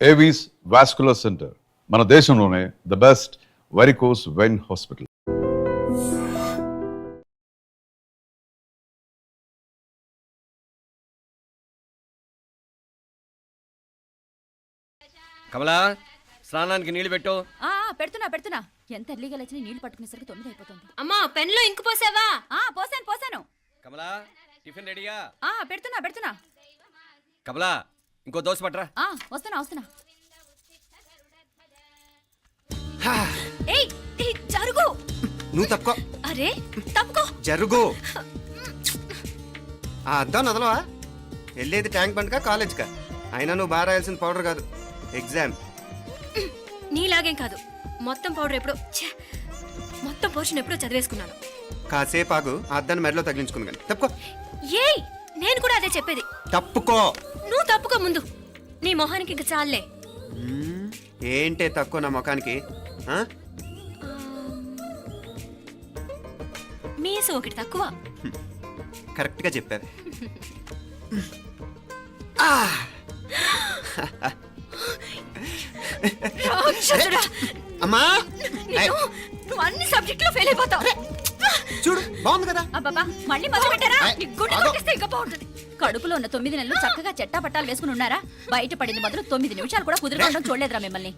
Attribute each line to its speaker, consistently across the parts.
Speaker 1: Avis vascular center, మన దేశంలోనే the best varicose vein hospital.
Speaker 2: Kamala, స్నానానికి నీళ్లు పెట్టు.
Speaker 3: పెడుతున్నా. ఎంత ఎర్లీగా లేచిన నీళ్లు పట్టుకునేసరికి 9 అయిపోతుంది.
Speaker 4: అమ్మా, పెన్లో ఇంకు పోసావా?
Speaker 3: పోసాను.
Speaker 2: కమలా, టిఫిన్ రెడీయా?
Speaker 3: పెడుతున్నా.
Speaker 2: కమలా, ఇంకో దోశ పట్రా.
Speaker 3: వస్తున్నా. ఏయ్, జరుగు.
Speaker 5: నువ్వు తప్పుకో.
Speaker 3: అరే, తప్పుకో.
Speaker 5: జరుగు. అద్దం నదలవా? వెళ్ళేది ట్యాంక్ బండ్కా కాలేజ్కా? అయినా నువ్వు బాగా రాయాల్సిన పౌడర్ కాదు, ఎగ్జామ్.
Speaker 4: నీలాగేం కాదు, మొత్తం పౌడర్ ఎప్పుడో మొత్తం పోర్షన్ ఎప్పుడో చదివేసుకున్నాను.
Speaker 5: కాసేపు ఆగు, ఆ అద్దాన్ని మెడలో తగిలించుకుంది కానీ. తప్పుకో.
Speaker 4: ఏయ్, నేను కూడా అదే చెప్పేది.
Speaker 5: తప్పుకో.
Speaker 4: నువ్వు తప్పుకో ముందు. నీ మొహానికి ఇంక చాలే.
Speaker 5: ఏంటే తక్కువ నా ముఖానికి?
Speaker 4: మీసు ఒకటి తక్కువ.
Speaker 5: కరెక్ట్గా చెప్పారు. అమ్మా,
Speaker 4: నువ్వు అన్ని సబ్జెక్టులో ఫెయిల్ అయిపోతావు.
Speaker 5: చూడు, బాగుంది కదా?
Speaker 3: అబ్బబ్బా, మళ్ళీ మొదలు పెట్టారా? నీ గుండె కొట్టేస్తే ఇంకా బాగుంటుంది. కడుపులో ఉన్న 9 నెలలు చక్కగా చెట్టా పట్టాలు వేసుకుని ఉన్నారా? బయట పడింది మొదలు 9 నిమిషాలు కూడా కుదురుకోవడం చూడలేదురా మిమ్మల్ని.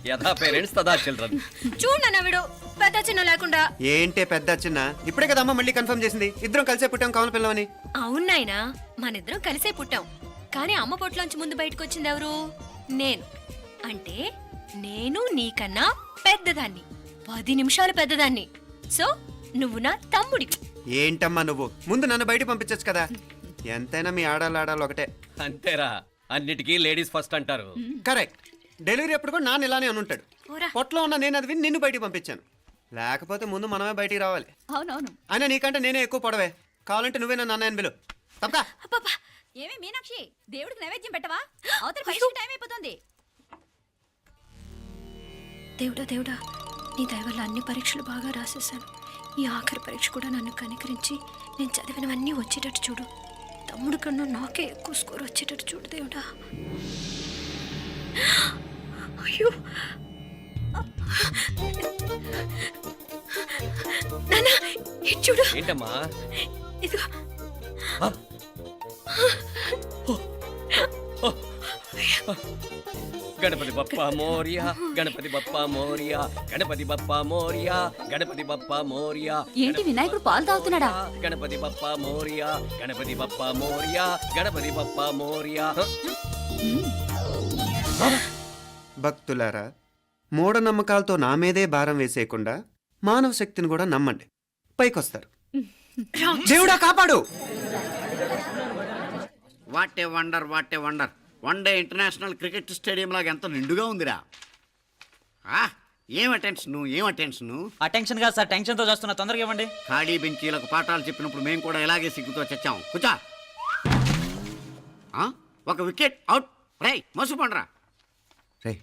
Speaker 2: యథా పేరెంట్స్ తదా చిల్డ్రన్.
Speaker 4: చూడు నన్నవిడు, పెద్ద చిన్న లేకుండా.
Speaker 5: ఏంటే పెద్ద చిన్న? ఇప్పుడే కదా అమ్మ మళ్ళీ కన్ఫర్మ్ చేసింది, ఇద్దరం కలిసే పుట్టాం కావాలి పిల్లవని.
Speaker 4: అవునాయినా, మనిద్దరం కలిసే పుట్టాం. కానీ అమ్మ పొట్లోంచి ముందు బయటకు వచ్చింది ఎవరు? నేను. అంటే నేను నీకన్నా పెద్దదాన్ని, 10 నిమిషాలు పెద్దదాన్ని. సో నువ్వు నా తమ్ముడి.
Speaker 5: ఏంటమ్మా నువ్వు? ముందు నన్ను బయట పంపించచ్చు కదా. ఎంతైనా మీ ఆడాలి ఒకటే.
Speaker 2: అంతేరా, అన్నిటికీ లేడీస్ ఫస్ట్ అంటారు.
Speaker 5: కరెక్ట్. డెలివరీ అప్పుడు కూడా నాన్న ఇలానే అనుంటాడు. పొట్టలో ఉన్న నేను అది విని నిన్ను బయటికి పంపించాను. లేకపోతే ముందు మనమే బయటికి రావాలి.
Speaker 3: అవునవును.
Speaker 5: అయినా నీకంటే నేనే ఎక్కువ పొడవే. కావాలంటే నువ్వే నన్ను అన్నయ్యను పిలు. తప్పకా.
Speaker 3: ఏమి మీనాక్షి, దేవుడికి నైవేద్యం పెట్టవా? అవతల పరీక్ష టైం అయిపోతుంది.
Speaker 4: దేవుడా, నీ దయ వల్ల అన్ని పరీక్షలు బాగా రాసేసాను. ఈ ఆఖరి పరీక్ష కూడా నన్ను కనికరించి నేను చదివినవన్నీ వచ్చేటట్టు చూడు. తమ్ముడు కన్నా నాకే ఎక్కువ స్కోర్ వచ్చేటట్టు చూడు దేవుడా. అయ్యో నాన్న, ఇది చూడు.
Speaker 2: ఏంటమ్మా?
Speaker 4: ఇదిగో.
Speaker 2: గణపతి బప్పా మోరియా, గణపతి బప్పా మోరియా, గణపతి బప్పా మోరియా, గణపతి బప్పా మోరియా.
Speaker 3: ఏంటి వినాయకుడు పాలు తాగుతున్నాడా?
Speaker 2: గణపతి బప్పా మోరియా, గణపతి బప్పా మోరియా, గణపతి బప్పా మోరియా.
Speaker 5: భక్తులారా, మూఢనమ్మకాలతో నా మీదే భారం వేసేయకుండా మానవ శక్తిని కూడా నమ్మండి, పైకొస్తారు. దేవుడా కాపాడు.
Speaker 6: What a wonder, what a wonder. 1 day international cricket stadium లాగా ఎంత నిండుగా ఉందిరా. ఏం అటెన్షన్?
Speaker 7: అటెన్షన్ కాదు సార్, టెన్షన్తో చేస్తున్నా. తొందరగా ఇవ్వండి.
Speaker 6: ఖాళీ బెంచీలకు పాఠాలు చెప్పినప్పుడు మేము కూడా ఇలాగే సిగ్గుతో చచ్చాం. కూర్చో. ఒక వికెట్ అవుట్. రే మసు పండ్రా.
Speaker 5: రే,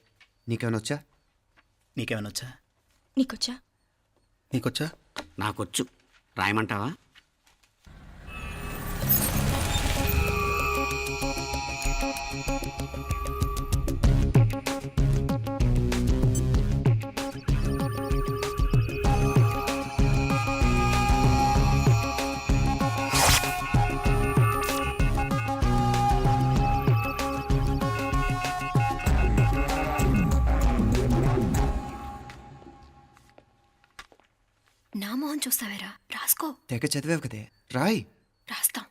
Speaker 5: నీకేమైనా వచ్చా?
Speaker 7: నీకేమైనా వచ్చా?
Speaker 5: నీకొచ్చా?
Speaker 6: నాకొచ్చు. రాయమంటావా?
Speaker 4: నా మొహం చూస్తావేరా? రాసుకో.
Speaker 5: తెగ చదివావు కదే, రాయ్.
Speaker 4: రాస్తాం.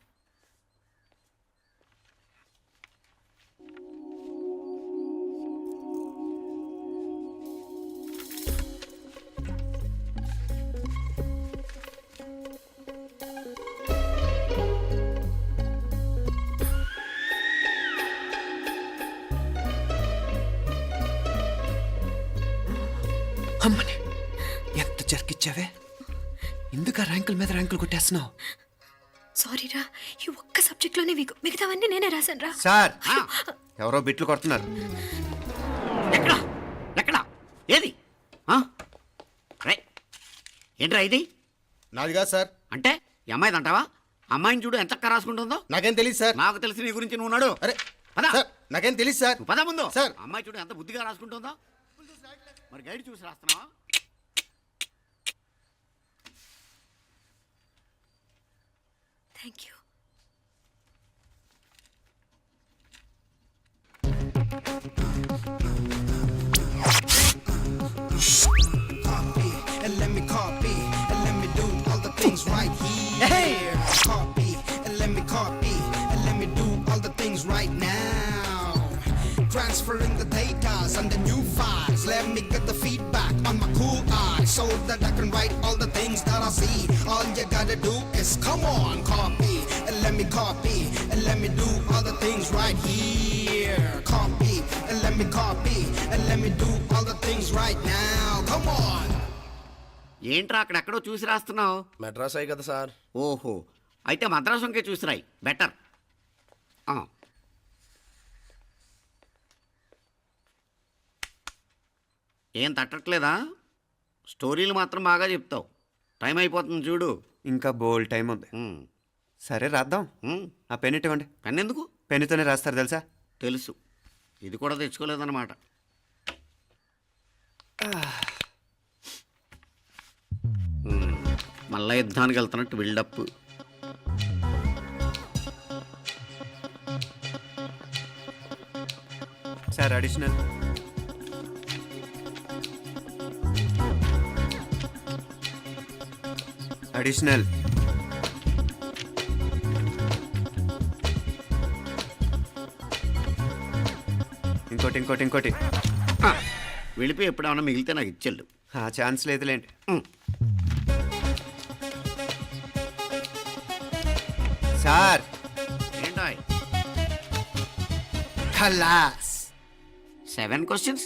Speaker 5: అమ్మని ఎంత జరికిచ్చావే. ఎందుకు ర్యాంకుల మీద ర్యాంకులు కొట్టేస్తున్నావు?
Speaker 4: సారీరా, ఈ ఒక్క సబ్జెక్ట్లోనే వీకు, మిగతావన్నీ నేనే రాశాను రా.
Speaker 5: సార్, ఎవరో బిట్లు కొడుతున్నారు.
Speaker 6: ఎక్కడ? ఏది? ఏంట్రా ఇది?
Speaker 8: నాది కాదు సార్.
Speaker 6: అంటే ఈ అమ్మాయిది అంటావా? అమ్మాయిని చూడు ఎంత రాసుకుంటుందో.
Speaker 8: నాకేం తెలియదు సార్.
Speaker 6: నాకు తెలిసి నీ గురించి నువ్వు నాడు.
Speaker 8: అరే
Speaker 6: అదా
Speaker 8: సార్, నాకేం తెలియదు సార్.
Speaker 6: నువ్వు పద ముందు.
Speaker 8: సార్.
Speaker 6: అమ్మాయి చూడు ఎంత బుద్ధిగా రాసుకుంటుందో. మరి గైడ్ చూసి రాస్తున్నావా?
Speaker 4: Thank you.
Speaker 9: And let me copy, and let me do all the things right here. Copy, and let me copy, and let me do all the things right now. Transferring the data and the new files. Let me get the feedback on my cool eyes so that I can write all the things that I see. All you gotta do is come on, copy, and let me copy, and let me do all the things right here. Copy, and let me copy, and let me do all the things right now. Come on.
Speaker 6: ఏంట్రా అక్కడెక్కడో చూసి రాస్తున్నావు?
Speaker 8: మెడ్రాస్ అయ్యి కదా sir.
Speaker 6: ఓహో, అయితే మద్రాసు వంకే చూసి రాయి, better. ఏం తట్టట్లేదా? స్టోరీలు మాత్రం బాగా చెప్తావు. టైం అయిపోతుంది చూడు.
Speaker 5: ఇంకా బోల్ టైం ఉంది. సరే రాద్దాం. ఆ పెన్ ఇవ్వండి.
Speaker 6: పెన్ ఎందుకు?
Speaker 5: పెన్నుతోనే రాస్తారు తెలుసా?
Speaker 6: తెలుసు. ఇది కూడా తెచ్చుకోలేదన్నమాట. మళ్ళా యుద్ధానికి వెళ్తున్నట్టు బిల్డప్.
Speaker 5: Sir additional. అడిషనల్. ఇంకోటి ఇంకోటి ఇంకోటి.
Speaker 6: వెళ్ళిపోయి ఎప్పుడేమన్నా మిగిలితే నాకు ఇచ్చెళ్ళు.
Speaker 5: ఆ ఛాన్స్ లేదులేండి. సార్
Speaker 6: ఏంటో
Speaker 9: Class.
Speaker 6: 7 questions,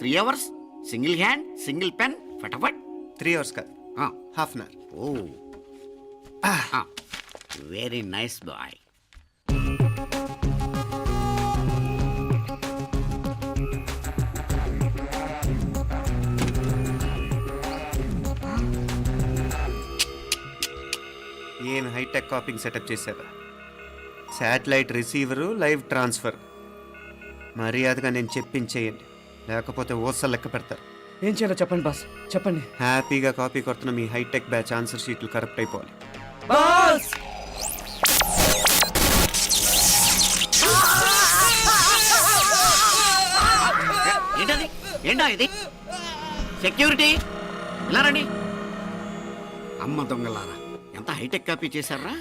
Speaker 6: 3 hours, single hand, single pen, ఫటాఫట్.
Speaker 5: 3 hours కాదు, half an hour.
Speaker 6: Oh very nice boy.
Speaker 5: ఏం హైటెక్ కాపింగ్ సెటప్ చేశారా? Satellite receiver, live transfer. మర్యాదగా నేను చెప్పించేయండి, లేకపోతే ఓసలు లెక్క పెడతారు.
Speaker 2: ఏం చేయాలో చెప్పండి బాస్, చెప్పండి.
Speaker 5: హ్యాపీగా కాపీ కొడుతున్న మీ హైటెక్ బ్యాచ్ ఆన్సర్ షీట్లు కరెక్ట్ అయిపోవాలి.
Speaker 2: బాస్
Speaker 6: ఏంటది? ఏంటా ఇది? సెక్యూరిటీ ఇలా రండి. అమ్మ దొంగలారా, ఎంత హైటెక్ కాపీ చేశారా?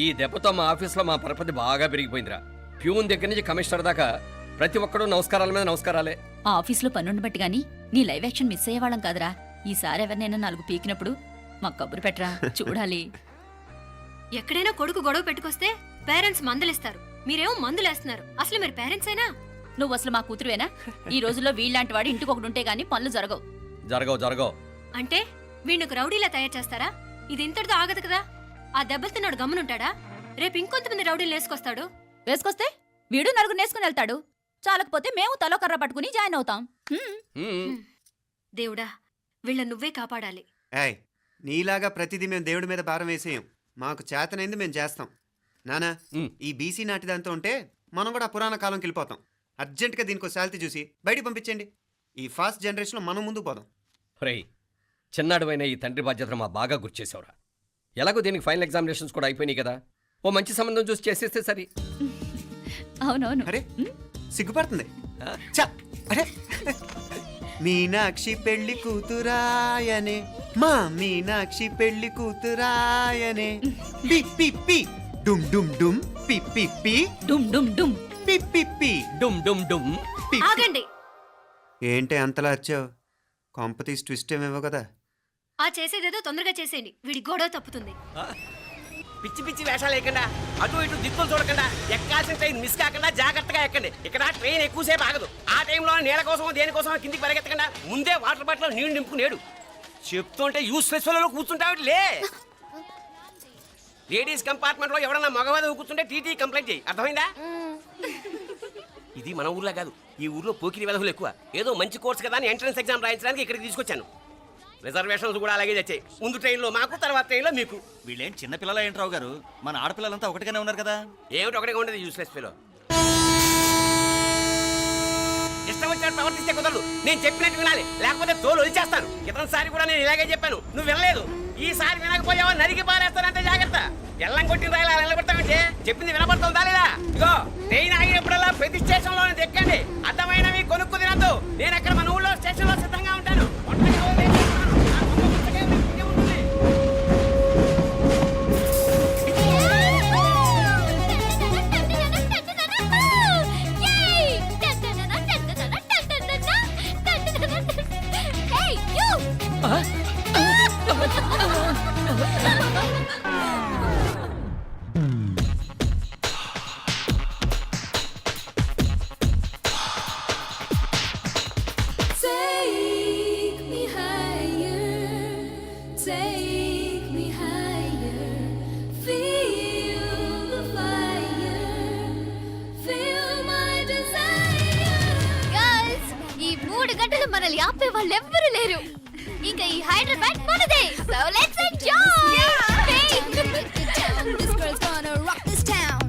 Speaker 2: ఈ దెబ్బతో మా ఆఫీస్లో మా పరపతి బాగా పెరిగిపోయిందిరా. ప్యూన్ దగ్గర నుంచి కమిషనర్ దాకా ప్రతి ఒక్కడు నమస్కారాల మీద నమస్కారాలే.
Speaker 3: ఆ ఆఫీస్లో పనుండి బట్టి గాని నీ లైవ్ యాక్షన్ మిస్ అయ్యేవాళ్ళం కాదురా. ఈసారి ఎవరినైనా 4 పీకినప్పుడు మాకు కబురు పెట్టరా, చూడాలి.
Speaker 4: ఎక్కడైనా కొడుకు గొడవ పెట్టుకొస్తే పేరెంట్స్ మందులేస్తారు, మీరేమో మందులేస్తున్నారు. అసలు మీరు పేరెంట్స్ అయినా?
Speaker 3: నువ్వు అసలు మా కూతురువేనా? ఈ రోజుల్లో వీళ్ళలాంటి వాడు ఇంటికి ఒకటి ఉంటే గానీ పనులు జరగవు.
Speaker 2: జరగవు.
Speaker 4: అంటే వీణ్ణకు రౌడీలా తయారు చేస్తారా? ఇది ఇంతటితో ఆగదు కదా. ఆ దెబ్బలు తిన్నాడు గమ్మునుంటాడా? రేపు ఇంకొంతమంది రౌడీలు వేసుకొస్తాడు.
Speaker 3: వేసుకొస్తే వీడు 4 నేసుకుని వెళ్తాడు. చాలకపోతే మేము తలో కర్ర పట్టుకుని జాయిన్ అవుతాం.
Speaker 4: దేవుడా, వీళ్ళ నువ్వే కాపాడాలి.
Speaker 5: ఏయ్, నీలాగా ప్రతిదీ మేము దేవుడి మీద భారం వేసేయం. మాకు చేతనైంది మేము చేస్తాం. నానా, ఈ బీసీ నాటి దాంతో ఉంటే మనం కూడా పురాణ కాలంకి వెళ్ళిపోతాం. అర్జెంటుగా దీనికి శాలిటీ చూసి బయటికి పంపించండి. ఈ ఫాస్ట్ జనరేషన్లో మనం ముందుకు పోదాం.
Speaker 2: రేయ్, చిన్నాడువైన ఈ తండ్రి బాధ్యతను మా బాగా గుర్చేసావురా. ఎలాగో దీనికి ఫైనల్ ఎగ్జామినేషన్స్ కూడా అయిపోయినాయి కదా, ఓ మంచి సంబంధం చూసి చేసేస్తే సరి.
Speaker 3: అవునవును.
Speaker 5: అరే సిగ్గుపడుతుంది. చ, అరే మీనాక్షి పెళ్లి కూతురాయనే, మా మీనాక్షి పెళ్లి కూతురాయనే. పి పి పి డుమ్ డుమ్ డుమ్, పి పి పి
Speaker 3: డుమ్ డుమ్ డుమ్,
Speaker 5: పి పి పి
Speaker 2: డుమ్ డుమ్ డుమ్.
Speaker 5: పి.
Speaker 4: ఆగండి.
Speaker 5: ఏంటి అంతలా వచ్చావు? కాంపతీస్ ట్విస్ట్ ఏమేవో కదా.
Speaker 4: ఆ చేసేదేదో తొందరగా చేసేయండి, వీడి గొడవ తప్పుతుంది.
Speaker 2: పిచ్చి పిచ్చి వేషాలు వేయకుండా, అటు ఇటు దిక్కులు చూడకుండా, ఎక్కాల్సిన ట్రైన్ మిస్ కాకుండా జాగ్రత్తగా ఎక్కండి. ఇక్కడ ట్రైన్ ఎక్కువసేపు ఆగదు. ఆ టైంలో నీళ్ళ కోసం దేనికోసం కిందికి పరిగెత్తకుండా ముందే వాటర్ బాటిల్ నీళ్లు నింపుకునేడు. చెప్తుంటే యూస్లెస్ లో కూర్చుంటావు లే. లేడీస్ కంపార్ట్మెంట్ లో ఎవరన్నా మగవాది కూర్చుంటే టీటీ కంప్లైంట్ చేయి, అర్థమైందా? ఇది మన ఊర్లో కాదు, ఈ ఊర్లో పోకిరి వెధవులు ఎక్కువ. ఏదో మంచి కోర్స్ కదా అని ఎంట్రన్స్ ఎగ్జామ్ రాయించడానికి ఇక్కడికి తీసుకొచ్చాను. రిజర్వేషన్స్ కూడా అలాగే వచ్చాయి. ముందు ట్రైన్లో మాకు, తర్వాత ట్రైన్లో మీకు.
Speaker 7: వీళ్ళేం చిన్నపిల్లల ఏంట్రావు గారు, మన ఆడపిల్లలంతా ఒకటిగానే ఉన్నారు కదా.
Speaker 2: ఏమిటి ఒకటిగా ఉండదు యూస్లెస్ ఫెలో. ఇష్టం వచ్చినట్టు ప్రవర్తిస్తే కుదరదు. నేను చెప్పినట్టు వినాలి, లేకపోతే తోలు వదిలేస్తాను. సారి కూడా నేను ఇలాగే చెప్పాను, నువ్వు వినలేదు. ఈసారి వినకపోయావా నరికి పారేస్తానంటే జాగ్రత్త. ఎల్లం కొట్టిన రాయిలా నిలబడతామంటే చెప్పింది వినపడుతుందా లేదా? ఇగో ట్రైన్ ఆగినప్పుడల్లా ప్రతి స్టేషన్ లో ఎక్కండి. అర్థమైనవి కొనుక్కు తినద్దు. నేను అక్కడ మన ఊళ్ళో స్టేషన్ లో సిద్ధంగా ఉంటాను. ఒంటరిగా వదిలేస్తున్నాను. నా కుక్క పుస్తకం ఇంటికే ఉంటుంది.
Speaker 8: ఈ 3 గంటలు మనల్ని ఆపే వాళ్ళు ఎవ్వరూ లేరు. ఇక ఈ హైదరాబాద్ మనదే. So let's enjoy. This girl's gonna rock this town.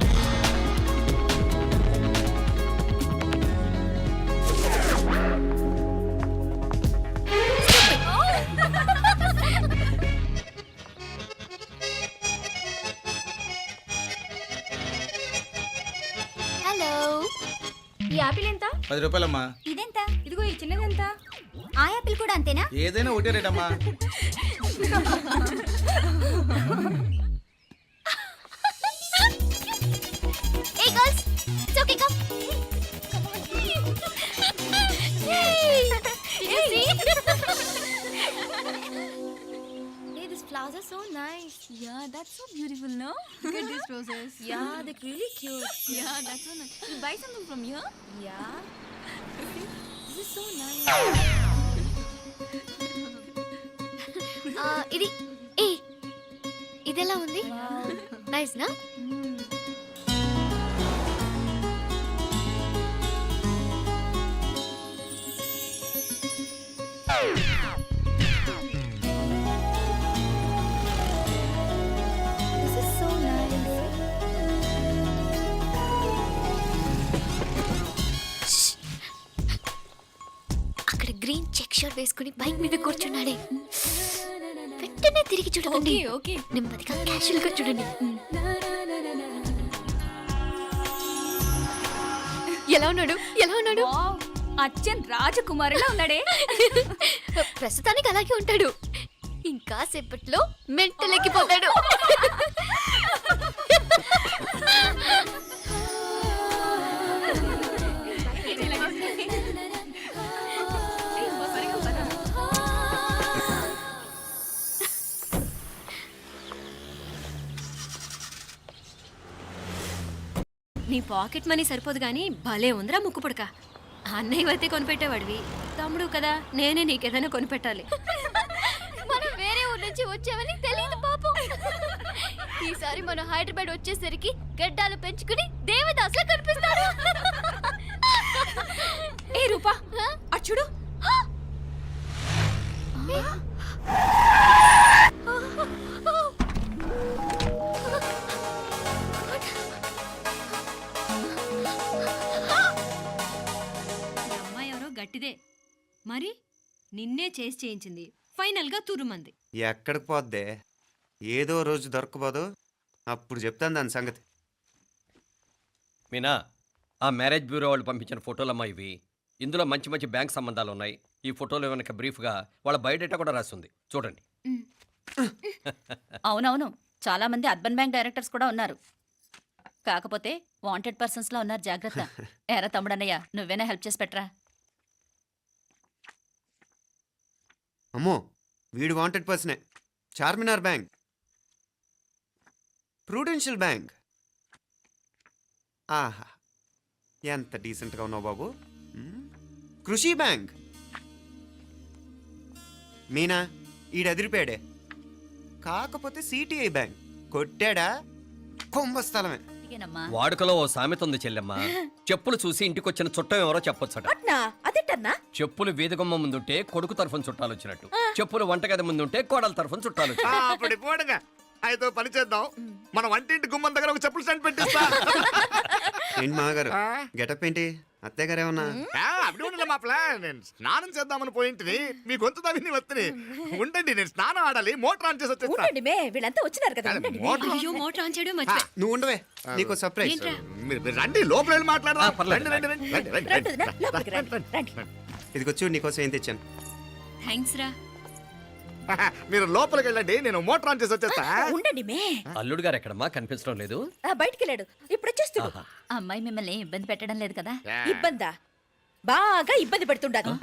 Speaker 8: Hello,
Speaker 3: ఈ యాపిల్ ఎంత?
Speaker 7: 10 రూపాయలమ్మా.
Speaker 8: ఇదెంత?
Speaker 3: ఇదిగో ఈ చిన్నది ఎంత?
Speaker 8: ఆ యాపిల్ కూడా అంతేనా?
Speaker 7: ఏదైనా ఒకటే రేట్ అమ్మా.
Speaker 8: Hey girls, it's okay, come. Yay! Did you see? Hey, these flowers are so nice.
Speaker 3: Yeah, that's so beautiful, no?
Speaker 8: Look at these roses.
Speaker 3: Yeah, they're really cute.
Speaker 8: Yeah, that's so nice.
Speaker 3: You buy something from here?
Speaker 8: Yeah.
Speaker 3: This is so nice.
Speaker 8: ఇది ఏ ఇదెలా ఉంది? Nice నా? This is so nice. అక్కడ green check shirt వేసుకుని bike మీద కూర్చున్నాడే. వెంటనే తిరిగి చూడకండి.
Speaker 3: ఓకే
Speaker 8: నెమ్మదిగా క్యాషువల్ గా చూడండి. ఎలా ఉన్నాడు? ఎలా ఉన్నాడు?
Speaker 3: అచ్చన్ రాజకుమారిలా ఉన్నాడే.
Speaker 8: ప్రస్తుతానికి అలాగే ఉంటాడు. ఇంకా సేపట్లో మెంటల్ ఎక్కిపోతాడు.
Speaker 4: నీ పాకెట్ మనీ సరిపోదు కానీ భలే ఉందిరా ముక్కు పుడక. అన్నయ్య అయితే కొనిపెట్టేవాడివి, తమ్ముడు కదా నేనే నీకేదైనా కొనిపెట్టాలి.
Speaker 8: మనం వేరే ఊరు నుంచి వచ్చామని తెలియదు పాపం. ఈసారి మనం హైదరాబాద్ వచ్చేసరికి గడ్డాలు పెంచుకుని దేవదాసులా కనిపిస్తారు.
Speaker 3: ఏ రూపా అచ్చుడు.
Speaker 4: గట్టిదే మరి, నిన్నే చేసి చేయించింది. ఫైనల్ గా తురుమంది.
Speaker 5: ఎక్కడికి పోద్దే? ఏదో రోజు దొరకబోదు, అప్పుడు చెప్తాను దాని సంగతి.
Speaker 10: మీనా, ఆ మ్యారేజ్ బ్యూరో వాళ్ళు పంపించిన ఫోటోలమ్మా ఇవి. ఇందులో మంచి మంచి బ్యాంక్ సంబంధాలు ఉన్నాయి. ఈ ఫోటోలు వెనక బ్రీఫ్గా వాళ్ళ బయోడేటా కూడా రాస్తుంది, చూడండి.
Speaker 3: అవునవును, చాలా మంది అర్బన్ బ్యాంక్ డైరెక్టర్స్ కూడా ఉన్నారు. కాకపోతే వాంటెడ్ పర్సన్స్ లో ఉన్నారు, జాగ్రత్త. ఎరా తమ్ముడన్నయ్య, నువ్వేనా హెల్ప్ చేసి పెట్టరా?
Speaker 5: అమ్మో, వీడు వాంటెడ్ పర్సనే. Charminar bank, prudential bank. ఆహా, ఎంత డీసెంట్గా ఉన్నావు బాబు. కృషి బ్యాంక్. మీనా, ఈడు అదిరిపాడే. కాకపోతే సిటిఐ బ్యాంక్ కొట్టాడా కుంభస్థలమే.
Speaker 10: వాడుకలో ఓ సామెత ఉంది చెల్లెమ్మ. చెప్పులు చూసి ఇంటికొచ్చిన చుట్టం ఎవరో చెప్పొచ్చట. చెప్పులు వీధగుమ్మ ముందుంటే కొడుకు తరఫున చుట్టాలు వచ్చినట్టు, చెప్పులు వంటగది ముందుంటే కోడల తరఫున చుట్టాలు వచ్చినట్టు.
Speaker 6: అయితే పని చేద్దాం, మన వంటింటి గుమ్మం దగ్గర ఒక చెప్పులు స్టాండ్ పెట్టిస్తా.
Speaker 5: ఏంటి మాగారు, గెటప్ ఏంటి అత్తయ్య గారు ఏమన్నా
Speaker 11: అప్పుడు ఉండండి మా ప్లాన్. నేను స్నానం చేద్దామని పోయింటిని, మీ గొంతు తవ్వి వస్తుంది. ఉండండి, నేను స్నానం ఆడాలి, మోటార్ ఆన్ చేసి వచ్చేస్తా.
Speaker 3: వీళ్ళంతా వచ్చినారు కదా
Speaker 11: మోటార్
Speaker 4: అయ్యో మోటార్ ఆన్ చేయడం మర్చిపోయా.
Speaker 5: నువ్వు ఉండవే, నీకు సర్ప్రైజ్.
Speaker 4: ఏంట్రా?
Speaker 11: మీరు రండి, లోపల వెళ్ళి మాట్లాడదాం.
Speaker 10: పర్లేదు.
Speaker 11: రండి, రండి, రండి, రండి, రండి.
Speaker 5: ఇదిగో చూడు, నీకోసం ఏం తెచ్చాను.
Speaker 4: థ్యాంక్స్ రా.
Speaker 11: మీరు లోపలికి వెళ్ళండి, నేను మోటార్ ఆన్ చేసి వచ్చేస్తా.
Speaker 3: ఉండండి మే
Speaker 10: అల్లుడు గారు ఎక్కడమ్మా కనిపించడం లేదు?
Speaker 3: బయటికి వెళ్ళాడు, ఇప్పుడు వచ్చేస్తాడు.
Speaker 10: ఆహా.
Speaker 3: అమ్మాయి మిమ్మల్ని ఇబ్బంది పెట్టడం లేదు కదా?
Speaker 8: ఇబ్బందా? బాగా ఇబ్బంది పెడుతుండదు.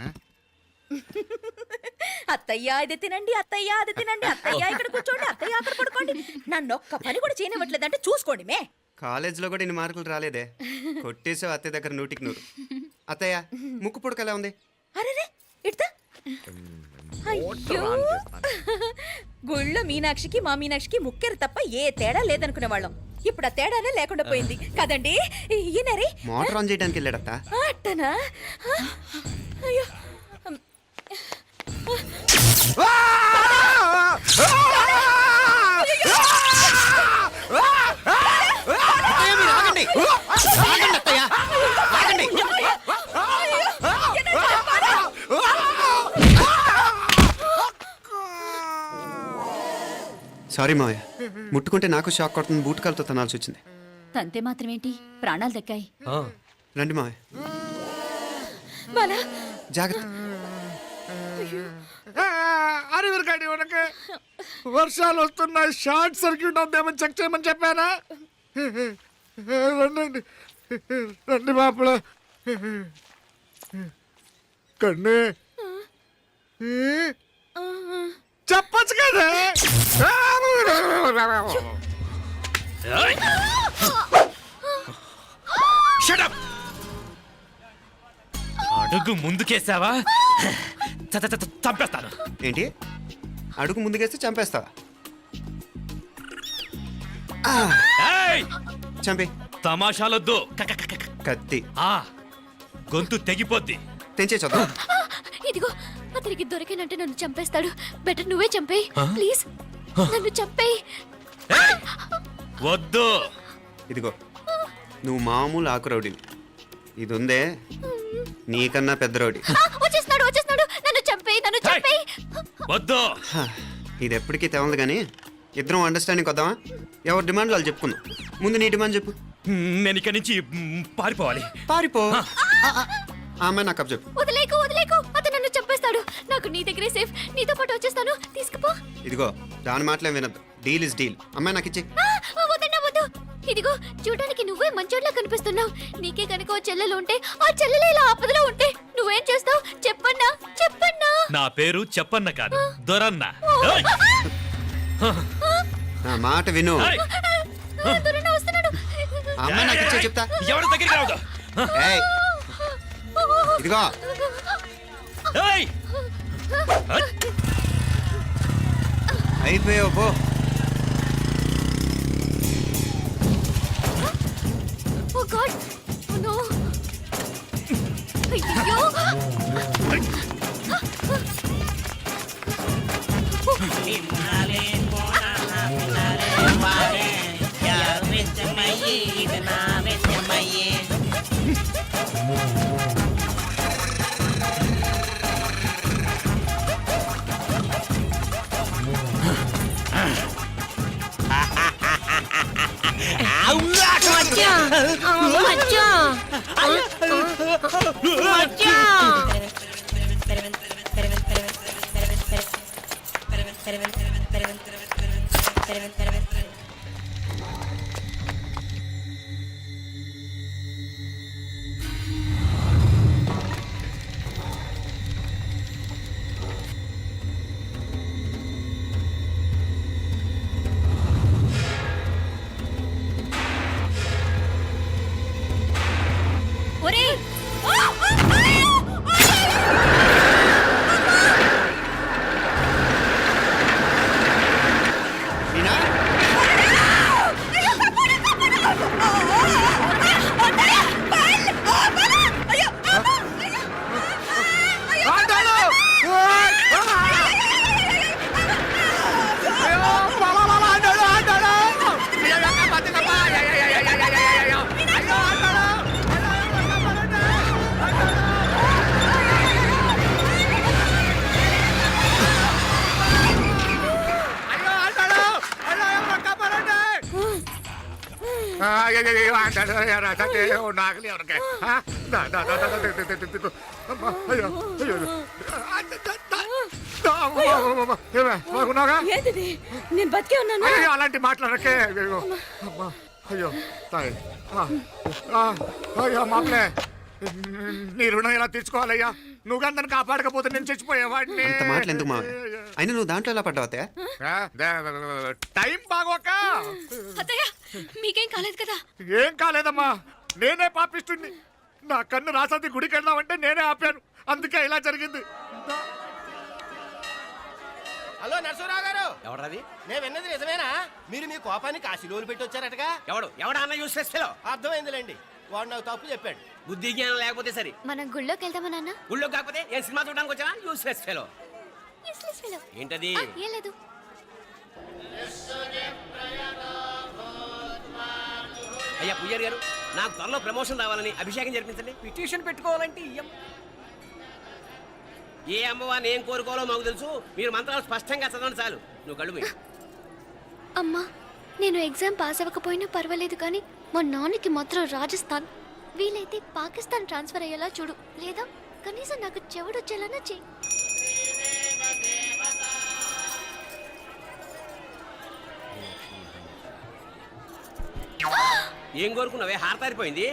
Speaker 8: అత్తయ్య ఇది తినండి, అత్తయ్య అది తినండి, అత్తయ్య ఇక్కడ కూర్చోండి, అత్తయ్య అక్కడ పడుకోండి. నన్ను ఒక్క పని కూడా చేయనివ్వట్లేదంటే చూసుకోండి మే.
Speaker 5: కాలేజీలో కూడా ఇన్ని మార్కులు రాలేదే. కొట్టేసావు అత్తయ్య దగ్గర 100కి 100. అత్తయ్య, ముక్కు పుడక ఎలా ఉంది?
Speaker 8: అరే ఇడతా. అయ్యో, గుళ్ళో మీనాక్షికి మా మీనాక్షికి ముక్కెరు తప్ప ఏ తేడా లేదనుకునే వాళ్ళం. ఇప్పుడు ఆ తేడానే లేకుండా పోయింది కదండి. ఈయనరే
Speaker 5: మోటార్ ఆన్ చేయడానికి వెళ్ళాడత్త.
Speaker 8: అట్టనా? అయ్యో,
Speaker 5: సారీ మావయ్య, ముట్టుకుంటే నాకు షాక్ కొడుతుంది. బూట్ కాలుతో తనాల్సి వచ్చింది.
Speaker 3: తంతే మాత్రమేంటి, ప్రాణాలు దక్కాయి.
Speaker 10: ఆ,
Speaker 5: రండి మావయ్య,
Speaker 8: బాలా
Speaker 5: జాగ్రత్త.
Speaker 11: అరవిరకండి, ఉనక వర్షాలు వస్తున్నాయి, షార్ట్ సర్క్యూట్ అవుతామని చెక్ చేయమని చెప్పానా? రండి, రండి మాపల. కన్నే చెప్పచ్చు కదా.
Speaker 7: అడుగు ముందుకేసావా చంపేస్తాను.
Speaker 5: ఏంటి, అడుగు ముందుకేస్తే చంపేస్తావా? చంపి.
Speaker 7: తమాషాలొద్దు.
Speaker 5: కత్తి
Speaker 7: గొంతు తెగిపోద్ది.
Speaker 5: తెంచే చూద్దాం.
Speaker 8: ఇదిగో, అతనికి దొరికినంటే నన్ను చంపేస్తాడు. బెటర్ నువ్వే చంపేయి ప్లీజ్, నన్ను చంపేయి.
Speaker 7: వద్దు.
Speaker 5: ఇదిగో, నువ్వు మామూలు ఆకు రౌడీవి. ఇది ఉందే, నీకన్నా పెద్ద రౌడీ.
Speaker 8: వచ్చేస్తున్నాడు, నన్ను చంపేయి, నన్ను చంపేయి.
Speaker 7: వద్దు.
Speaker 5: ఇది ఎప్పటికీ తెవలదు కానీ ఇద్దరం అండర్స్టాండింగ్ వద్దామా? ఎవరి డిమాండ్లు వాళ్ళు చెప్పుకుందాం. ముందు నీ డిమాండ్ చెప్పు.
Speaker 7: నేను ఇక్కడి నుంచి పారిపోవాలి.
Speaker 5: పారిపో. ఆ అమ్మాయి నాకు చెప్పు.
Speaker 8: వదిలేకు, అతను నన్ను చంపేస్తాడు. నాకు నీ దగ్గరే సేఫ్, నీతో పాటు వచ్చేస్తాను, తీసుకుపో.
Speaker 5: ఇదిగో, దాని మాటలే వినద్దు. Deal is deal. అమ్మాయి నాకు ఇచ్చే.
Speaker 8: వద్దు. ఇదిగో, చూడడానికి నువ్వే మంచోడ్లా కనిపిస్తున్నావు. నీకే కనుక ఓ చెల్లెలు ఉంటే, ఆ చెల్లెలు ఇలా ఆపదలో ఉంటే నువ్వేం చేస్తావు? చెప్పన్నా.
Speaker 7: నా పేరు చెప్పన్న కాదు, దొరన్న.
Speaker 5: నా మాట విను.
Speaker 8: దొరన్న వస్తున్నాడు.
Speaker 5: ఆ అమ్మాయి నాకు ఇచ్చే, చెప్తా.
Speaker 7: ఎవరి దగ్గరికి రావద్దు.
Speaker 5: ఏయ్, ఇదిగో, అయిపోయావు పో.
Speaker 8: Oh God! Oh no! అయ్యో! ఒరేయ్!
Speaker 11: అయ్యో అంటాడు నాగలి ఎవరికే బాగున్నాగా
Speaker 8: ఏంటిది నేను బతికే ఉన్నాను
Speaker 11: అయ్యో అలాంటి మాట్లాడకే అయ్యో అమ్మా అయ్యో తాయి అయ్యో మామలే నీ రుణం ఎలా తీర్చుకోవాలయ్యా నువ్వు అందరిని కాపాడకపోతే నేను చచ్చిపోయేవాడిని
Speaker 5: అంత మాటలు ఎందుకు మావయ్య అయినా నువ్వు దాంట్లో ఎలా పడ్డావు అత్తయ్య?
Speaker 11: టైం బాగోక
Speaker 4: అత్తయ్య మీకేం కాలేదు కదా?
Speaker 11: ఏం కాలేదమ్మా నేనే పాపిస్తుంది నా కన్ను రాసాది గుడికి వెళ్దామంటే నేనే ఆపాను అందుకే ఇలా జరిగింది
Speaker 2: హలో నరసరావు గారు ఎవరది? నేను విన్నది నిజమేనా? మీరు మీ కోపానికి కాశీలోలు పెట్టి వచ్చారటగా? ఎవడా అన్న యూస్లెస్ ఫెలో? అర్థమైందిలేండి, వాడు నాకు తప్పు చెప్పాడు. బుద్ధి జ్ఞానం లేకపోతే సరే.
Speaker 4: మనం గుళ్ళోకి వెళ్దామా నాన్న?
Speaker 2: గుళ్ళో కాకపోతే ఏం సినిమా చూడడానికి వచ్చావా? Useless fellow. ఏంటది?
Speaker 4: ఏం లేదు.
Speaker 2: అయ్యా పూజారి గారు, నాకు త్వరలో ప్రమోషన్ రావాలని అభిషేకం జరిపించండి. పిటిషన్ పెట్టుకోవాలంటే ఏ అమ్మవారిని ఏం కోరుకోవాలో మాకు తెలుసు. మీరు మంత్రాలు స్పష్టంగా చదవండి చాలు. నువ్వు కళ్ళు పోయి.
Speaker 4: అమ్మా, నేను ఎగ్జామ్ పాస్ అవ్వకపోయినా పర్వాలేదు, కానీ మా నాన్నకి మాత్రం రాజస్థాన్, వీలైతే పాకిస్తాన్ ట్రాన్స్ఫర్ అయ్యేలా చూడు, లేదా కనీసం నాకు చెవుడు వచ్చేలానా చెయ్యి.
Speaker 2: ఏం కోరుకున్నావే? హారతారిపోయింది.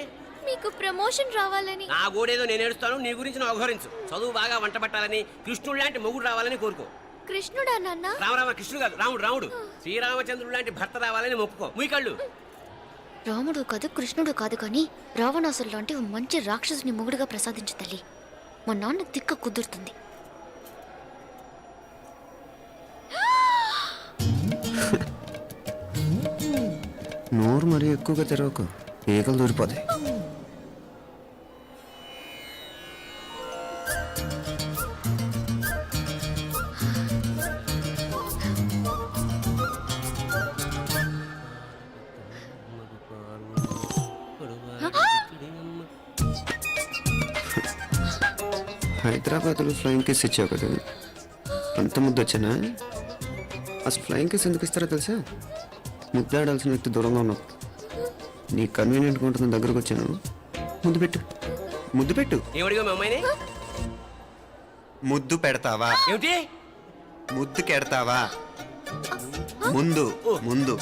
Speaker 4: మీకు ప్రమోషన్ రావాలని.
Speaker 2: నా గోడేదో నేను ఏడుస్తాను, నీ గురించి నువ్వు అవహరించు. చదువు బాగా వంట పట్టాలని, కృష్ణుడు లాంటి మొగుడు రావాలని కోరుకో.
Speaker 4: కృష్ణుడా నాన్న?
Speaker 2: రామరామ కృష్ణుడు కాదు, రాముడు. శ్రీరామచంద్రుడు లాంటి భర్త రావాలని మొక్కుకో. మీ కళ్ళు.
Speaker 4: రాముడు కాదు, కృష్ణుడు కాదు, కానీ రావణాసురు లాంటి ఓ మంచి రాక్షసుని మొగుడుగా ప్రసాదించు తల్లి. మా నాన్న తిక్క కుదురుతుంది.
Speaker 5: నోరు మరీ ఎక్కువగా తెరవకు, ఈగలు దూరిపోతాయి. హైదరాబాద్లో ఫ్లయింగ్ కిస్ ఇచ్చావు కదా, అంత ముద్దు వచ్చానా? అసలు ఫ్లయింగ్ కిస్ ఎందుకు ఇస్తారో తెలుసా? ముద్దాడాల్సిన వ్యక్తి దూరంగా ఉన్నావు. నీ కన్వీనియంట్గా ఉంటుంది, దగ్గరకు వచ్చాను. ముద్దు పెట్టు, ముద్దు పెట్టు.
Speaker 2: ఏమడిగా మీ అమ్మాయిని?
Speaker 5: ముద్దు పెడతావా?
Speaker 2: ఏమిటి?
Speaker 5: ముద్దు కెడతావా? ముందు ముందు.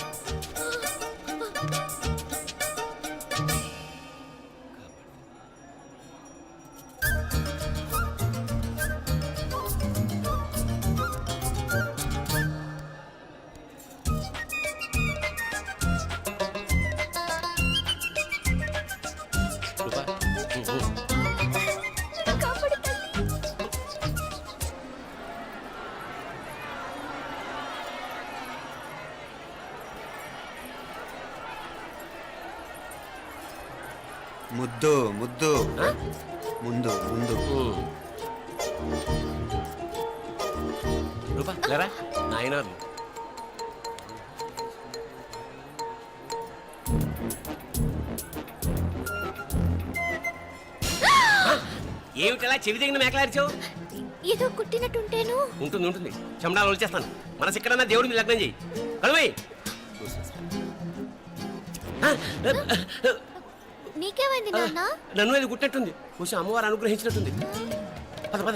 Speaker 5: ముద్దు ముద్దు ముందు ముందు.
Speaker 2: రూపా లేరా నాయనారు. ఏమిటలా చెవి తగిన మేకలారిచావు?
Speaker 4: ఏదో కుట్టినట్టుంటేను.
Speaker 2: ఉంటుంది చెమడాలు వచ్చేస్తాను. మనసు ఎక్కడన్నా దేవుడి మీద లగ్నం చేయి. కలువై.
Speaker 4: నీకేమైంది నాన్న?
Speaker 2: నన్ను అది గుట్టినట్టుంది, కొంచెం అమ్మవారు అనుగ్రహించినట్టుంది. పద పద.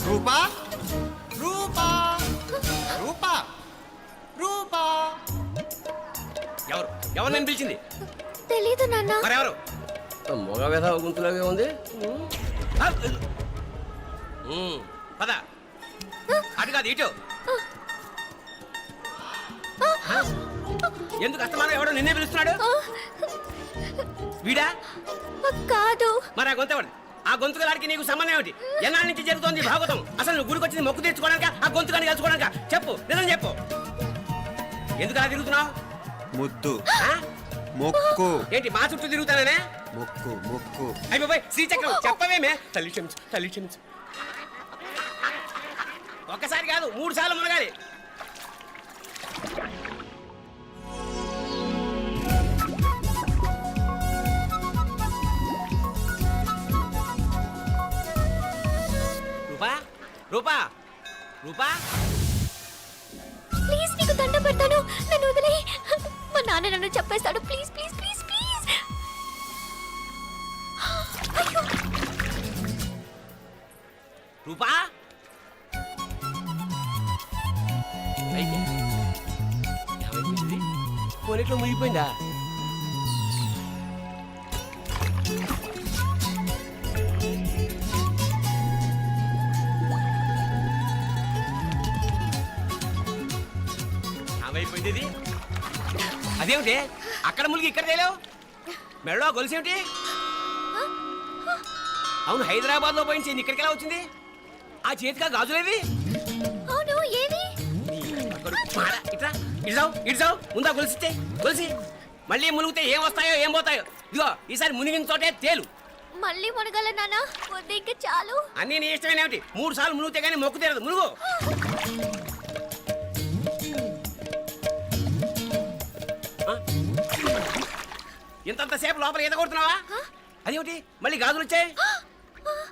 Speaker 5: రూపా రూపా రూపా రూపా.
Speaker 2: ఎవరు నేను పిలిచింది?
Speaker 4: తెలీదు నాన్న.
Speaker 2: మరెవరు? మగ వేధ గుంతులాగే ఉంది. పద. అటు కాదు ఇటు. ఎందుకు అస్తమానం ఎవడో నిన్నే పిలుస్తున్నాడు? వీడా
Speaker 4: కాదు.
Speaker 2: మరి ఆ గొంతు ఆ గొంతుకలాడికి నీకు సంబంధం ఏమిటి? ఎన్నాళ్ళ నుంచి జరుగుతోంది భాగవతం? అసలు నువ్వు గుడికి వచ్చింది మొక్కు తీర్చుకోవడానిక, ఆ గొంతుకాన్ని కలుసుకోవడానిక? చెప్పు, నిజం చెప్పు. ఎందుకు అలా తిరుగుతున్నావు?
Speaker 5: ముద్దు మొక్కు.
Speaker 2: ఏంటి మా చుట్టూ తిరుగుతానే?
Speaker 5: మొక్కు మొక్కు.
Speaker 2: అయిపోయి శ్రీచక్రం చెప్పవేమే? తల్లి క్షమించు, తల్లి క్షమించు. ఒక్కసారి కాదు 3 సార్లు మునగాలి. రూపా రూపా రూపా
Speaker 4: ప్లీజ్ నీకు దండం పెడతాను, నన్ను వదిలేయ్. మా నాన్న నన్ను చెప్పేస్తాడు. Please please please please. అయ్యో,
Speaker 2: రూపా పోలీట్లో మునిగిపోయిందా? ఏమైపోయింది ఇది? అదేమిటి అక్కడ మునిగి ఇక్కడ తేలేవు? మెడలో గొలుసు ఏమిటి? అవును, హైదరాబాద్ లో పోయించింది, ఇక్కడికి ఎలా వచ్చింది? ఆ చేతిగా గాజులేవి?
Speaker 4: అవును, ఏది?
Speaker 2: ఇట్రా ఇడ్సావు ముందా గొలిసితే గొలిసి మళ్ళీ మునిగితే ఏం వస్తాయో ఏం పోతాయో. ఇదిగో ఈసారి మునిగిన చోటే తేలు.
Speaker 4: మళ్ళీ మునగల నాన్న, వద్దు ఇంకా చాలు.
Speaker 2: అన్నీ నీ ఇష్టమైన ఏమిటి? 3 సార్లు మునిగితే కానీ మొక్కు తీరదు. మునుగు. ఇంతంతసేపు లోపల ఈత కొడుతున్నావా? అదేమిటి మళ్ళీ గాజులు వచ్చాయి?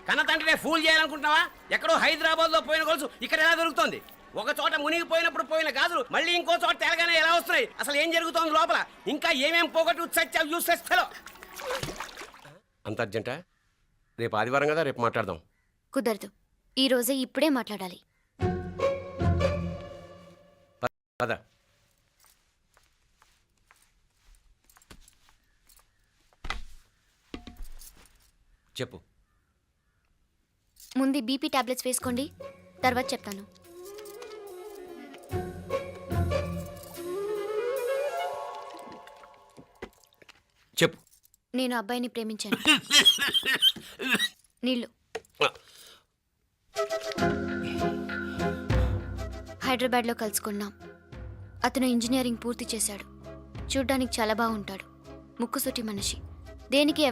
Speaker 2: కన్న తండ్రినే ఫూల్ చేయాలనుకుంటున్నావా? ఎక్కడో హైదరాబాద్ లో పోయిన గొలుసు ఇక్కడ ఎలా దొరుకుతుంది? ఒక చోట మునిగిపోయినప్పుడు పోయిన గాజులు మళ్ళీ ఇంకో చోట తేలగానే ఎలా వస్తున్నాయి? అసలు ఏం జరుగుతోంది లోపల? ఇంకా ఏమేం పోగొట్టు చచ్చావు యూస్లెస్ ఫెలో. అంత అర్జెంటా? రేపు ఆదివారం కదా, రేపు మాట్లాడదాం.
Speaker 4: కుదరదు, ఈ రోజే ఇప్పుడే మాట్లాడాలి.
Speaker 2: పద. చెప్పు.
Speaker 4: ముందు బీపీ టాబ్లెట్స్ వేసుకోండి, తర్వాత చెప్తాను.
Speaker 2: చెప్పు.
Speaker 4: నేను అబ్బాయిని ప్రేమించాను. నీళ్ళు. హైదరాబాద్లో కలుసుకున్నాం. అతను ఇంజనీరింగ్ పూర్తి చేశాడు. చూడ్డానికి చాలా బాగుంటాడు. ముక్కుసూటి మనిషి. దేనికి